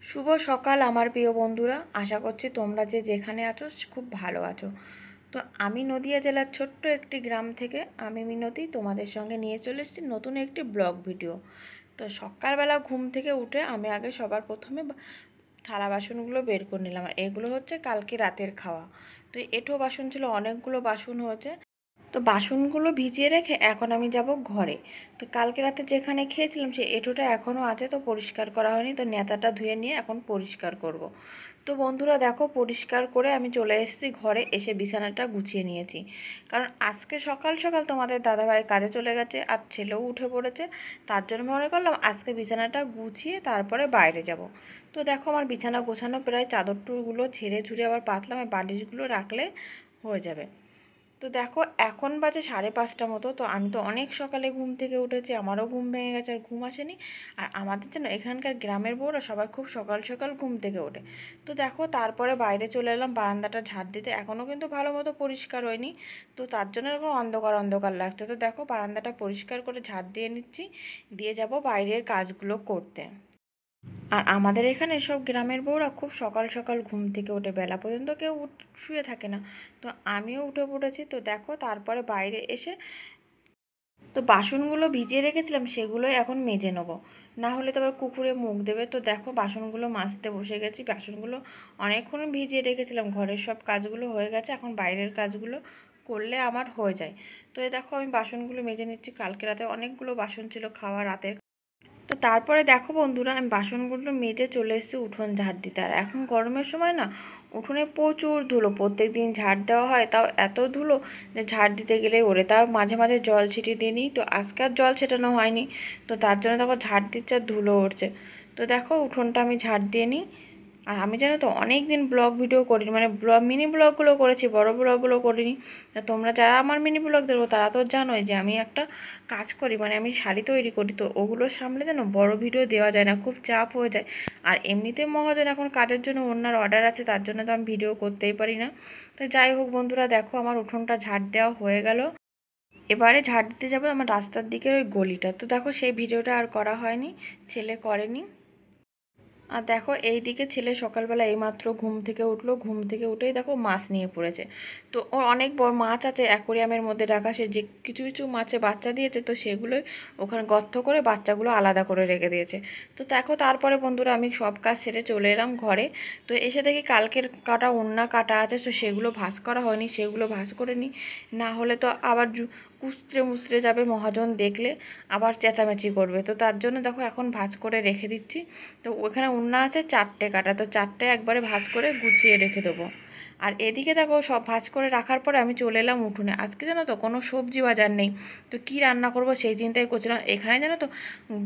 শুভ সকাল আমার প্রিয় বন্ধুরা, আশা করছি তোমরা যে যেখানে আছো খুব ভালো আছো। তো আমি নদিয়া জেলার ছোট্ট একটি গ্রাম থেকে আমি মিনতি তোমাদের সঙ্গে নিয়ে চলে এসেছি নতুন একটি ব্লগ ভিডিও। তো সকালবেলা ঘুম থেকে উঠে আমি আগে সবার প্রথমে থালা বাসনগুলো বের করে নিলাম। আর এগুলো হচ্ছে কালকে রাতের খাওয়া। তো এঁঠো বাসন ছিল, অনেকগুলো বাসন হয়েছে। তো বাসনগুলো ভিজিয়ে রেখে এখন আমি যাব ঘরে। তো কালকে রাতে যেখানে খেয়েছিলাম সেই এঁঠোটা এখনও আছে, তো পরিষ্কার করা হয়নি। তো নেতাটা ধুয়ে নিয়ে এখন পরিষ্কার করব। তো বন্ধুরা দেখো, পরিষ্কার করে আমি চলে এসেছি ঘরে, এসে বিছানাটা গুছিয়ে নিয়েছি। কারণ আজকে সকাল সকাল তোমাদের দাদাভাই কাজে চলে গেছে আর ছেলেও উঠে পড়েছে। তার জন্য মনে করলাম আজকে বিছানাটা গুছিয়ে তারপরে বাইরে যাব। তো দেখো আমার বিছানা গোছানো প্রায়, চাদর টুরগুলো ঝেড়ে ঝুড়ে আবার পাতলাম, বালিশগুলো রাখলে হয়ে যাবে। তো দেখো এখন বাজে 5:30 মতো। তো আমি তো অনেক সকালে ঘুম থেকে উঠেছি, আমারও ঘুম ভেঙে গেছে, আর ঘুম আসেনি। আর আমাদের জন্য এখানকার গ্রামের বউরা সবাই খুব সকাল সকাল ঘুম থেকে ওঠে। তো দেখো তারপরে বাইরে চলে এলাম বারান্দাটা ঝাড় দিতে, এখনও কিন্তু ভালো মতো পরিষ্কার হয়নি। তো তার জন্য এরকম অন্ধকার অন্ধকার লাগছে। তো দেখো বারান্দাটা পরিষ্কার করে ঝাড় দিয়ে নিচ্ছি, দিয়ে যাব বাইরের কাজগুলো করতে। আর আমাদের এখানে সব গ্রামের বউরা খুব সকাল সকাল ঘুম থেকে ওঠে, বেলা পর্যন্ত কেউ শুয়ে থাকে না। তো আমিও উঠে পড়েছি। তো দেখো তারপরে বাইরে এসে তো বাসনগুলো ভিজিয়ে রেখেছিলাম সেগুলোই এখন মেজে নেবো, না হলে তো আবার কুকুরে মুখ দেবে। তো দেখো বাসনগুলো মাজতে বসে গেছি। বাসনগুলো অনেকক্ষণ ভিজিয়ে রেখেছিলাম, ঘরের সব কাজগুলো হয়ে গেছে, এখন বাইরের কাজগুলো করলে আমার হয়ে যায়। তো এই দেখো আমি বাসনগুলো মেজে নিচ্ছি। কালকে রাতে অনেকগুলো বাসন ছিল খাওয়া রাতের। তো তারপরে দেখো বন্ধুরা, আমি বাসনগুলো মেজে চলে এসেছি উঠোন ঝাড় দিতে। আর এখন গরমের সময় না, উঠোনে প্রচুর ধুলো, প্রত্যেক দিন ঝাড় দেওয়া হয়, তাও এত ধুলো যে ঝাড় দিতে গেলেই ওরে। তার মাঝে মাঝে জল ছিটিয়ে দিয়ে নিই, তো আজকে আর জল ছেটানো হয়নি। তো তার জন্য দেখো ঝাড় দিচ্ছে আর ধুলো উঠছে। তো দেখো উঠোনটা আমি ঝাড় দিয়ে নিই। আর আমি জানো তো অনেক দিন ব্লগ ভিডিও করিনি, মানে মিনি ব্লগগুলো করেছি, বড় ব্লগগুলো করিনি। তা তোমরা যারা আমার মিনি ব্লগ দেখো তারা তো জানোই যে আমি একটা কাজ করি, মানে আমি শাড়ি তৈরি করি। তো ওগুলোর সামনে যেন বড় ভিডিও দেওয়া যায় না, খুব চাপ হয়ে যায়। আর এমনিতে মহাজন এখন কাজের জন্য অন্যার অর্ডার আছে, তার জন্য তো আমি ভিডিও করতেই পারি না। তো যাই হোক বন্ধুরা, দেখো আমার উঠোনটা ঝাড় দেওয়া হয়ে গেল। এবারে ঝাড় দিতে যাবো আমার রাস্তার দিকে ওই গলিটা। তো দেখো সেই ভিডিওটা আর করা হয়নি, ছেলে করেনি। আর দেখো এইদিকে ছেলে সকালবেলা এইমাত্র ঘুম থেকে উঠলো, ঘুম থেকে উঠেই দেখো মাছ নিয়ে পড়েছে। তো ওর অনেক বড় মাছ আছে অ্যাকোরিয়ামের মধ্যে রাখা, সে যে কিছু কিছু মাছে বাচ্চা দিয়েছে, তো সেগুলোই ওখানে গর্ত করে বাচ্চাগুলো আলাদা করে রেখে দিয়েছে। তো দেখো তারপরে বন্ধুরা আমি সব কাজ সেরে চলে এলাম ঘরে। তো এসে দেখি কালকের কাটা ওন্না কাটা আছে, তো সেগুলো ভাঁজ করা হয়নি, সেগুলো ভাঁজ করে নিই। না হলে তো আবার কুঁচড়ে মুচড়ে যাবে, মহাজন দেখলে আবার চেঁচামেচি করবে। তো তার জন্য দেখো এখন ভাঁজ করে রেখে দিচ্ছি। তো ওখানে উন্না আছে 4টে কাটা, তো 4টে একবারে ভাঁজ করে গুছিয়ে রেখে দেবো। আর এদিকে দেখো সব ভাঁজ করে রাখার পরে আমি চলে এলাম উঠোনে। আজকে জানো তো কোনো সবজি বাজার নেই, তো কি রান্না করব সেই চিন্তাই করছিলাম। এখানে জানো তো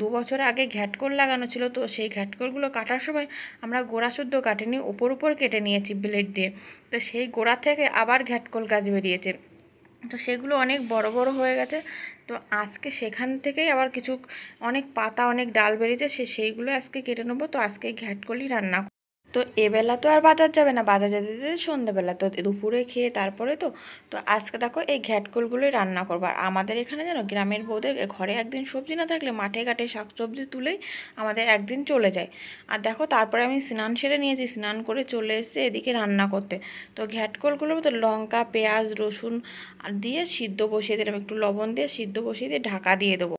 2 বছর আগে ঘ্যাটকোল লাগানো ছিল, তো সেই ঘ্যাটকোলগুলো কাটার সময় আমরা গোড়া শুদ্ধ কাটিনি, উপর উপর কেটে নিয়েছি ব্লেড দিয়ে। তো সেই গোড়া থেকে আবার ঘ্যাটকোল গাছ বেরিয়েছে, তো সেগুলো অনেক বড় বড় হয়ে গেছে। তো আজকে সেখান থেকেই আবার কিছু অনেক পাতা অনেক ডাল বেরিয়েছে, সেইগুলো আজকে কেটে নেবো। তো আজকে ঘ্যাটকলি রান্না। তো এবেলা তো আর বাজার যাবে না, বাজার যেতে যেতে সন্ধ্যেবেলা, তো দুপুরে খেয়ে তারপরে তো তো আজকে দেখো এই ঘ্যাটকলগুলোই রান্না করবো। আর আমাদের এখানে যেন গ্রামের বউদের ঘরে একদিন সবজি না থাকলে মাঠে ঘাটে শাকসবজি তুলেই আমাদের একদিন চলে যায়। আর দেখো তারপরে আমি স্নান সেরে নিয়েছি, স্নান করে চলে এসেছি এদিকে রান্না করতে। তো ঘ্যাটকলগুলোর মধ্যে লঙ্কা পেঁয়াজ রসুন দিয়ে সিদ্ধ বসিয়ে দিলাম, একটু লবণ দিয়ে সিদ্ধ বসিয়ে দিয়ে ঢাকা দিয়ে দেবো।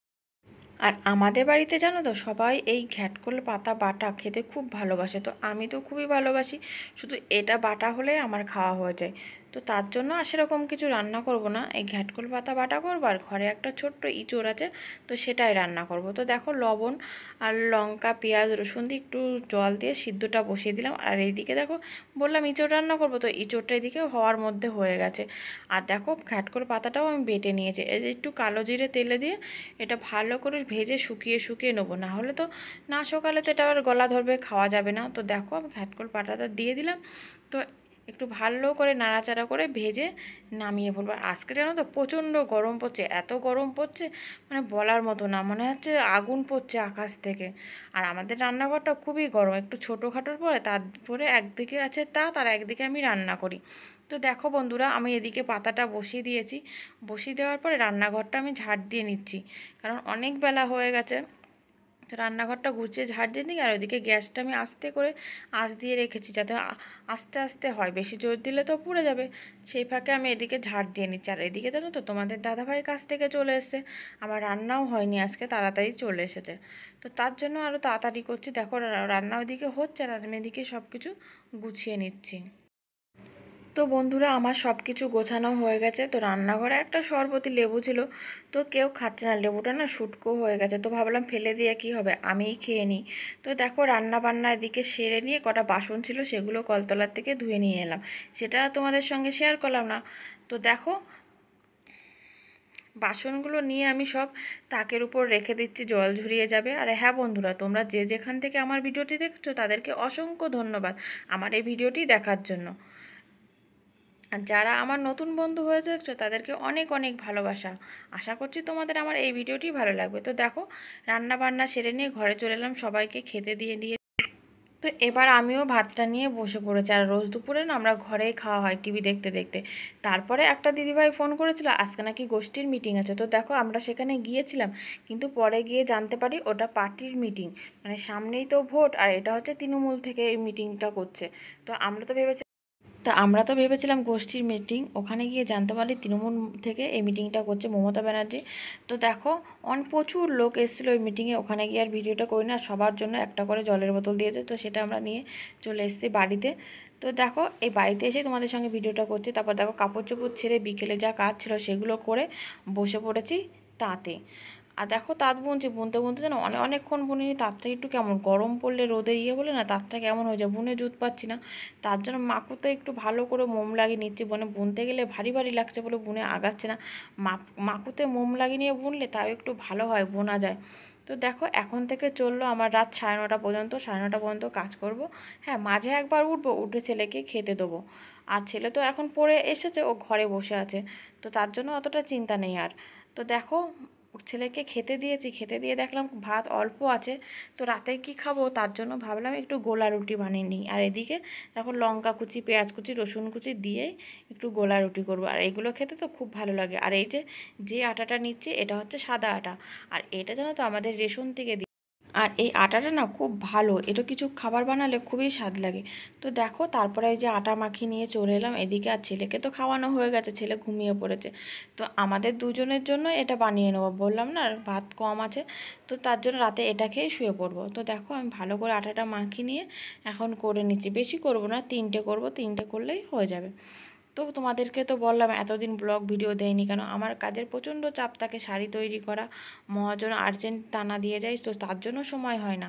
আর আমাদের বাড়িতে জানো তো সবাই এই ঘ্যাটকল পাতা বাটা খেতে খুব ভালোবাসে, তো আমি তো খুবই ভালোবাসি। শুধু এটা বাটা হলে আমার খাওয়া হয়ে যায়। তো তার জন্য আর সেরকম কিছু রান্না করব না, এই ঘ্যাটকল পাতা বাটা করবো। আর ঘরে একটা ছোট্ট ইঁচড় আছে, তো সেটাই রান্না করব। তো দেখো লবণ আর লঙ্কা পেঁয়াজ রসুন দিয়ে একটু জল দিয়ে সিদ্ধটা বসিয়ে দিলাম। আর এইদিকে দেখো বললাম ইঁচড় রান্না করবো, তো ইঁচড়টা এদিকে হওয়ার মধ্যে হয়ে গেছে। আর দেখো ঘ্যাটকল পাতাটাও আমি বেটে নিয়েছি, এই যে একটু কালো জিরে তেলে দিয়ে এটা ভালো করে ভেজে শুকিয়ে শুকিয়ে নেবো, না হলে তো না সকালে তো এটা আবার গলা ধরবে, খাওয়া যাবে না। তো দেখো আমি ঘ্যাটকল পাটাটা দিয়ে দিলাম। তো একটু ভালো করে নাড়াচাড়া করে ভেজে নামিয়ে ফেলবো। আর আজকে জানো তো প্রচণ্ড গরম পড়ছে, এত গরম পড়ছে মানে বলার মতো না, মনে হচ্ছে আগুন পড়ছে আকাশ থেকে। আর আমাদের রান্নাঘরটা খুবই গরম, একটু ছোটোখাটোর পরে তারপরে একদিকে আছে তার একদিকে আমি রান্না করি। তো দেখো বন্ধুরা আমি এদিকে পাতাটা বসিয়ে দিয়েছি, বসিয়ে দেওয়ার পরে রান্নাঘরটা আমি ঝাড় দিয়ে নিচ্ছি, কারণ অনেক বেলা হয়ে গেছে। তো রান্নাঘরটা গুছিয়ে ঝাড় দিয়ে দিই, আর ওইদিকে গ্যাসটা আমি আস্তে করে আঁচ দিয়ে রেখেছি, যাতে আস্তে আস্তে হয়, বেশি জোর দিলে তো পুড়ে যাবে। সেই ফাঁকে আমি এদিকে ঝাড় দিয়ে নিচ্ছি। আর এদিকে জানো তো তোমাদের দাদাভাই কাছ থেকে চলে এসেছে, আমার রান্নাও হয়নি আজকে, তাড়াতাড়ি চলে এসেছে। তো তার জন্য আরও তাড়াতাড়ি করছি। দেখো রান্না ওইদিকে হচ্ছে আর আমি এদিকে সব কিছু গুছিয়ে নিচ্ছি। তো বন্ধুরা, আমার সব কিছু গোছানো হয়ে গেছে। তো রান্নাঘরে একটা শরবতি লেবু ছিল, তো কেউ খাচ্ছে না, লেবুটা না শুটকো হয়ে গেছে। তো ভাবলাম ফেলে দিয়ে কী হবে, আমিই খেয়ে নিই। তো দেখো রান্না বান্না এদিকে সেরে নিয়ে কটা বাসন ছিল সেগুলো কলতলার থেকে ধুয়ে নিয়ে এলাম, সেটা তোমাদের সঙ্গে শেয়ার করলাম না। তো দেখো বাসনগুলো নিয়ে আমি সব তাকের উপর রেখে দিচ্ছি, জল ঝরিয়ে যাবে। আর হ্যাঁ বন্ধুরা, তোমরা যে যেখান থেকে আমার ভিডিওটি দেখছো তাদেরকে অসংখ্য ধন্যবাদ আমার এই ভিডিওটি দেখার জন্য। আর যারা আমার নতুন বন্ধু হয়ে দেখছো তাদেরকে অনেক অনেক ভালোবাসা। আশা করছি তোমাদের আমার এই ভিডিওটি ভালো লাগবে। তো দেখো রান্না বান্না সেরে নিয়ে ঘরে চলে এলাম, সবাইকে খেতে দিয়ে তো এবার আমিও ভাতটা নিয়ে বসে পড়েছি। আর রোজ দুপুরে না আমরা ঘরেই খাওয়া হয় টিভি দেখতে দেখতে। তারপরে একটা দিদিভাই ফোন করেছিল আজকে নাকি গোষ্ঠীর মিটিং আছে। তো দেখো আমরা সেখানে গিয়েছিলাম, কিন্তু পরে গিয়ে জানতে পারি ওটা পার্টির মিটিং, মানে সামনেই তো ভোট, আর এটা হচ্ছে তৃণমূল থেকে এই মিটিংটা করছে। তো আমরা তো ভেবেছিলাম গোষ্ঠীর মিটিং, ওখানে গিয়ে জানতে পারি তৃণমূল থেকে এই মিটিংটা করছে মমতা ব্যানার্জি। তো দেখো প্রচুর লোক এসেছিলো ওই মিটিংয়ে, ওখানে গিয়ে আর ভিডিওটা করি না, সবার জন্য একটা করে জলের বোতল দিয়েছে, তো সেটা আমরা নিয়ে চলে এসেছি বাড়িতে। তো দেখো এই বাড়িতে এসে তোমাদের সঙ্গে ভিডিওটা করছি। তারপর দেখো কাপড় চোপড় ছেড়ে বিকেলে যা কাজ ছিল সেগুলো করে বসে পড়েছি তাঁতে। আর দেখো তাঁত বুনছি, বুনতে বুনতে যেন অনেকক্ষণ বুনিনি, তাঁতটা একটু কেমন গরম পড়লে রোদের বলে না তাঁতটা কেমন হয়ে যায়, বুনে জুত পাচ্ছি না। তার জন্য মাকুতে একটু ভালো করে মোম লাগিয়ে নিচ্ছি, বুনতে গেলে ভারী ভারী লাগছে বলে বুনে আগাচ্ছে না। মাকুতে মোম লাগিয়ে নিয়ে বুনলে তাও একটু ভালো হয়, বোনা যায়। তো দেখো এখন থেকে চললো আমার রাত 9:30 পর্যন্ত, 9:30 পর্যন্ত কাজ করব। হ্যাঁ মাঝে একবার উঠবো, উঠে ছেলেকে খেতে দেবো। আর ছেলে তো এখন পড়ে এসেছে, ও ঘরে বসে আছে, তো তার জন্য অতটা চিন্তা নেই আর। তো দেখো ছেলেকে খেতে দিয়েছি, খেতে দিয়ে দেখলাম ভাত অল্প আছে, তো রাতে কি খাবো তার জন্য ভাবলাম একটু গোলা রুটি বানিয়ে নিই। আর এদিকে দেখো লঙ্কা কুচি, পেঁয়াজ কুচি, রসুন কুচি দিয়েই একটু গোলা রুটি করবো, আর এগুলো খেতে তো খুব ভালো লাগে। আর এই যে যে আটাটা নিচ্ছি এটা হচ্ছে সাদা আটা, আর এটা জানো তো আমাদের রেশন থেকে আর এই আটাটা না খুব ভালো, এটা কিছু খাবার বানালে খুবই স্বাদ লাগে। তো দেখো তারপরে এই যে আটা মাখিয়ে নিয়ে চলে এলাম এদিকে। আর ছেলেকে তো খাওয়ানো হয়ে গেছে, ছেলে ঘুমিয়ে পড়েছে। তো আমাদের দুজনের জন্য এটা বানিয়ে নেবো, বললাম না ভাত কম আছে, তো তার জন্য রাতে এটা খেয়ে শুয়ে পড়বো। তো দেখো আমি ভালো করে আটাটা মাখিয়ে নিয়ে এখন করে নিচ্ছি, বেশি করব না, 3টে করব, 3টে করলেই হয়ে যাবে। তো তোমাদেরকে তো বললাম এতদিন ব্লগ ভিডিও দেয়নি কেন, আমার কাজের প্রচণ্ড চাপ থাকে, শাড়ি তৈরি করা, মহাজন আর্জেন্ট টানা দিয়ে যায়, তো তার জন্য সময় হয় না।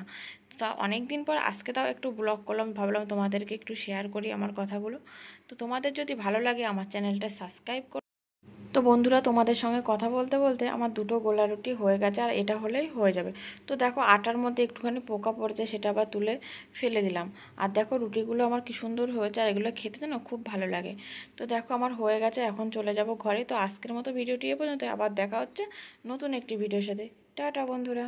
তা অনেক দিন পর আজকে তাও একটু ব্লগ করলাম, ভাবলাম তোমাদেরকে একটু শেয়ার করি আমার কথাগুলো। তো তোমাদের যদি ভালো লাগে আমার চ্যানেলটা সাবস্ক্রাইব করো। তো বন্ধুরা তোমাদের সঙ্গে কথা বলতে বলতে আমার 2টো গোলা রুটি হয়ে গেছে, আর এটা হলেই হয়ে যাবে। তো দেখো আটার মধ্যে একটুখানি পোকা পড়েছে, সেটা আবার তুলে ফেলে দিলাম। আর দেখো রুটিগুলো আমার কি সুন্দর হয়েছে, আর এগুলো খেতে না খুব ভালো লাগে। তো দেখো আমার হয়ে গেছে, এখন চলে যাব ঘরে। তো আজকের মতো ভিডিওটি এ পর্যন্ত, আবার দেখা হচ্ছে নতুন একটি ভিডিওর সাথে। টাটা বন্ধুরা।